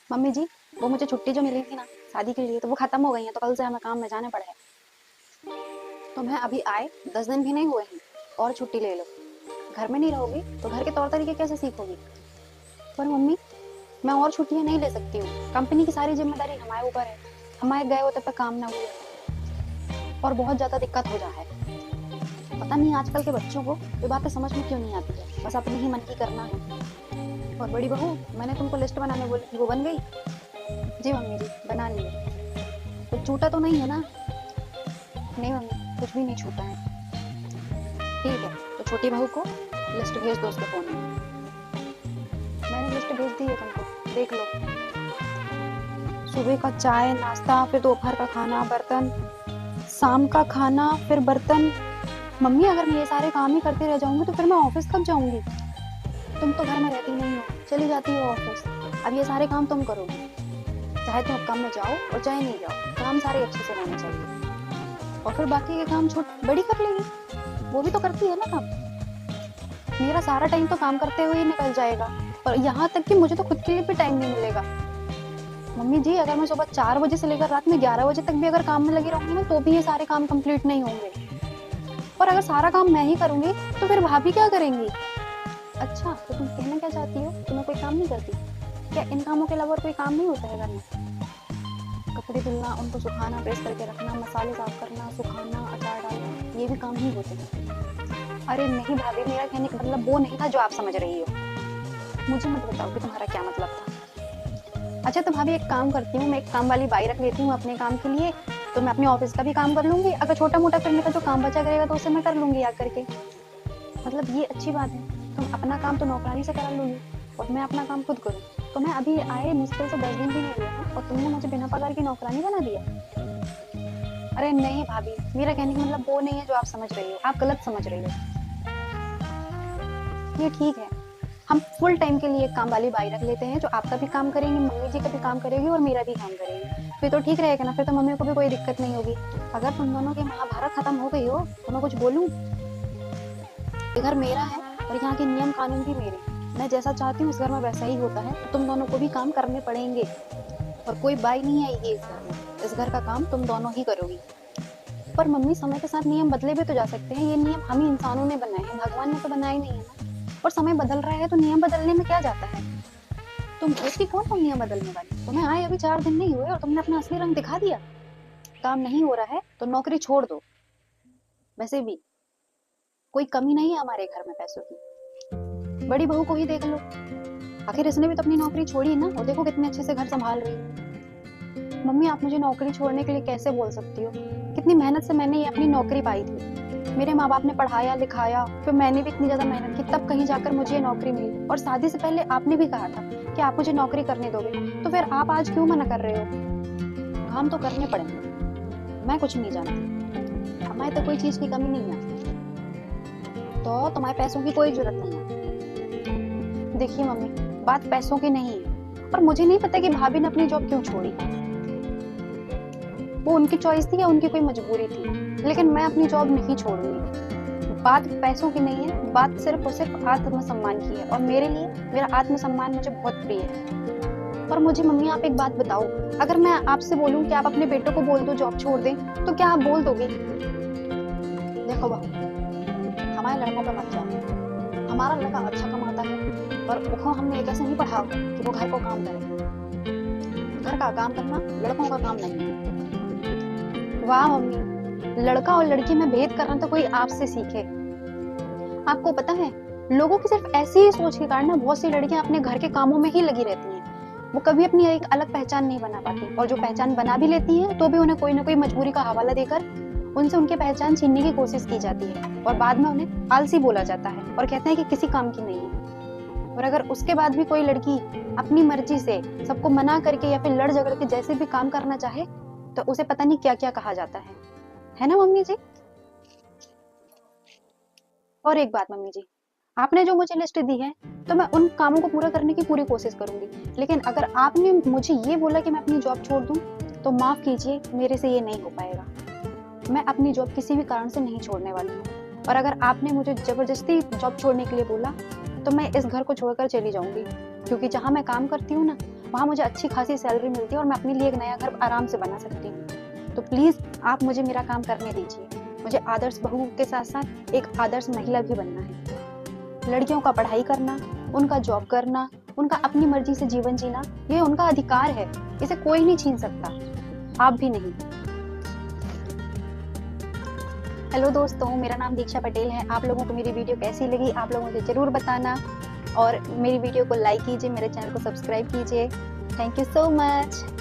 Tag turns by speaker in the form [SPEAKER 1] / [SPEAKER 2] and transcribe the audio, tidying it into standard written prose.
[SPEAKER 1] Mummy जी, वो मुझे छुट्टी जो मिली थी ना शादी के लिए, तो वो खत्म हो गई है, तो कल से हमें काम में जाना पड़ा है। तुम्हें अभी आए 10 दिन भी नहीं हुए हैं और छुट्टी ले लो। घर में नहीं रहोगी तो घर के तौर तरीके कैसे सीखोगी? पर मम्मी, मैं और छुट्टियां नहीं ले सकती हूँ, कंपनी की सारी जिम्मेदारी हमारे ऊपर है। हमारे गए होते पर काम ना हुए और बहुत ज्यादा दिक्कत हो जाए। पता नहीं आजकल के बच्चों को ये बातें समझ में क्यों नहीं आती है, बस अपने ही मन की करना है। और बड़ी बहू, मैंने तुमको लिस्ट बनाने बोली थी, वो बन गई? जी मम्मी जी, बना ली है। कुछ छूटा तो नहीं है ना? नहीं मम्मी, कुछ भी नहीं छूटा है। ठीक है, तो छोटी बहू को लिस्ट भेज दो उसके फोन में। मैंने लिस्ट भेज दी है तुमको, देख लो। सुबह का चाय नाश्ता, फिर दोपहर का खाना, बर्तन, शाम का खाना, फिर बर्तन। मम्मी, अगर मैं ये सारे काम ही करती रह जाऊंगी तो फिर मैं ऑफिस कब जाऊंगी? तुम तो घर में रहती नहीं हो, चली जाती हो ऑफिस। अब ये सारे काम तुम करोगी, चाहे तुम अब काम में जाओ और चाहे नहीं जाओ, काम सारे अच्छे से होने चाहिए। और फिर बाकी के काम छोट बड़ी कर लेगी, वो भी तो करती है ना काम। मेरा सारा टाइम तो काम करते हुए ही निकल जाएगा, और यहाँ तक कि मुझे तो खुद के लिए भी टाइम नहीं मिलेगा। मम्मी जी, अगर मैं सुबह 4 बजे से लेकर रात में 11 बजे तक भी अगर काम में लगी रहूंगी ना, तो भी ये सारे काम कंप्लीट नहीं होंगे। और अगर सारा काम मैं ही करूंगी तो फिर भाभी क्या करेंगी? अच्छा, तो तुम कहना क्या चाहती हो कि मैं कोई काम नहीं करती? क्या इन कामों के अलावा और कोई काम नहीं होता है घर में? कपड़े धुलना, उनको सुखाना, प्रेस करके रखना, मसाले साफ करना, सुखाना, अचार डालना, ये भी काम ही होते हैं। अरे नहीं भाभी, मेरा कहने का मतलब वो नहीं था जो आप समझ रही हो। मुझे मत बताओ कि तुम्हारा क्या मतलब था। अच्छा तो भाभी, एक काम करती हूँ, मैं एक काम वाली बाई रख लेती हूँ अपने काम के लिए, तो मैं अपने ऑफिस का भी काम कर लूंगी। अगर छोटा मोटा फिर मेरा जो काम बचा करेगा तो उसे मैं कर लूंगी आकर के। मतलब ये अच्छी बात है, तुम अपना काम तो नौकरानी से करा लोगी और मैं अपना काम खुद करूँ। तो मैं अभी आए मुश्किल से 10 दिन भी नहीं हुए हैं और तुमने मुझे बिना पगार की नौकरानी बना दिया। अरे नहीं भाभी, मेरा कहने का मतलब वो नहीं है जो आप समझ रही हो, आप गलत समझ रही हो। ये ठीक है, हम फुल टाइम के लिए एक काम वाली बाई रख लेते हैं जो आपका भी काम करेंगी, मम्मी जी का भी काम करेगी और मेरा भी काम करेगी। फिर तो ठीक रहेगा ना, फिर तो मम्मी को भी कोई दिक्कत नहीं होगी। अगर तुम दोनों की महाभारत खत्म हो गई हो तो मैं कुछ बोलूं? ये घर मेरा है और यहाँ के नियम कानून भी मेरे। मैं जैसा चाहती हूँ इस घर में वैसा ही होता है, तो तुम दोनों को भी काम करने पड़ेंगे। और कोई बाई नहीं आएगी इस घर में, इस घर का काम तुम दोनों ही करोगी। पर मम्मी, समय के साथ नियम बदले भी तो जा सकते हैं, ये नियम हम ही इंसानों ने बनाए हैं, भगवान ने तो बनाए नहीं है ना। और समय बदल रहा है तो नियम बदलने में क्या जाता है? तुम होती कौन हो नियम बदलने वाली? तुम्हें आए अभी 4 दिन नहीं हुए और तुमने अपना असली रंग दिखा दिया। काम नहीं हो रहा है तो नौकरी छोड़ दो। वैसे भी कोई कमी नहीं है हमारे घर में पैसों की। बड़ी बहू को ही देख लो, आखिर इसने भी तो अपनी नौकरी छोड़ी ना, और देखो कितने अच्छे से घर संभाल रही है। मम्मी, आप मुझे नौकरी छोड़ने के लिए कैसे बोल सकती हो? कितनी मेहनत से मैंने ये अपनी नौकरी पाई थी। मेरे माँ बाप ने पढ़ाया लिखाया, फिर मैंने भी इतनी ज्यादा मेहनत की, तब कहीं जाकर मुझे ये नौकरी मिली। और शादी से पहले आपने भी कहा था कि आप मुझे नौकरी करने दोगे, तो फिर आप आज क्यों मना कर रहे हो? काम तो करने पड़ेंगे। मैं कुछ नहीं जानती, हमारे तो कोई चीज की कमी नहीं है, तो तुम्हारे पैसों की कोई जरूरत नहीं है। देखिए मम्मी, बात पैसों की नहीं है, और मुझे नहीं पता कि भाभी ने अपनी जॉब क्यों छोड़ी। वो उनकी चॉइस थी या उनकी कोई मजबूरी थी, लेकिन मैं अपनी जॉब नहीं छोड़ूंगी। बात पैसों की नहीं है, बात सिर्फ और सिर्फ आत्मसम्मान की है, और मेरे लिए मेरा आत्मसम्मान मुझे बहुत प्रिय है। और मुझे मम्मी, आप एक बात बताओ, अगर मैं आपसे बोलूं कि आप अपने बेटों को बोल दो जॉब छोड़ दें, तो क्या आप बोल दोगे? देखो बहू, हमारे लड़कों पे मत जाओ। हमारा लड़का अच्छा कमाता है, और उसको हमने एक ऐसे नहीं पढ़ा कि वो घर को काम करे। घर का काम करना लड़कों का काम नहीं है। वाह मम्मी, लड़का और लड़की में भेद करना तो कोई आपसे सीखे। आपको पता है, लोगों की सिर्फ ऐसी ही सोच के कारण ना बहुत सी लड़कियां अपने घर के कामों में ही लगी रहती हैं। वो कभी अपनी एक अलग पहचान नहीं बना पाती, और जो पहचान बना भी लेती हैं तो भी उन्हें कोई ना कोई मजबूरी का हवाला देकर उनसे उनकी पहचान छीनने की कोशिश की जाती है, और बाद में उन्हें आलसी बोला जाता है और कहते हैं कि किसी काम की नहीं है। और अगर उसके बाद भी कोई लड़की अपनी मर्जी से सबको मना करके या फिर लड़ झगड़ के जैसे भी काम करना चाहे, तो उसे पता नहीं क्या क्या कहा जाता है ना मम्मी जी? और एक बात मम्मी जी, आपने जो मुझे लिस्ट दी है, तो मैं उन कामों को पूरा करने की पूरी कोशिश करूंगी। लेकिन अगर आपने मुझे ये बोला कि मैं अपनी जॉब छोड़ दूं, तो माफ कीजिए, मेरे से ये नहीं हो पाएगा। मैं अपनी जॉब किसी भी कारण से नहीं छोड़ने वाली हूँ। और अगर आपने मुझे जबरदस्ती जॉब छोड़ने के लिए बोला, तो मैं इस घर को छोड़कर चली जाऊंगी, क्योंकि जहाँ मैं काम करती हूँ ना, वहाँ मुझे अच्छी खासी सैलरी मिलती है और मैं अपने लिए एक नया घर आराम से बना सकती हूँ। तो प्लीज़ आप मुझे मेरा काम करने दीजिए। मुझे आदर्श बहू के साथ साथ एक आदर्श महिला भी बनना है। लड़कियों का पढ़ाई करना, उनका जॉब करना, उनका अपनी मर्जी से जीवन जीना, ये उनका अधिकार है, इसे कोई नहीं छीन सकता, आप भी नहीं। हेलो दोस्तों, मेरा नाम दीक्षा पटेल है। आप लोगों को मेरी वीडियो कैसी लगी आप लोग मुझे ज़रूर बताना, और मेरी वीडियो को लाइक कीजिए, मेरे चैनल को सब्सक्राइब कीजिए। Thank you so much.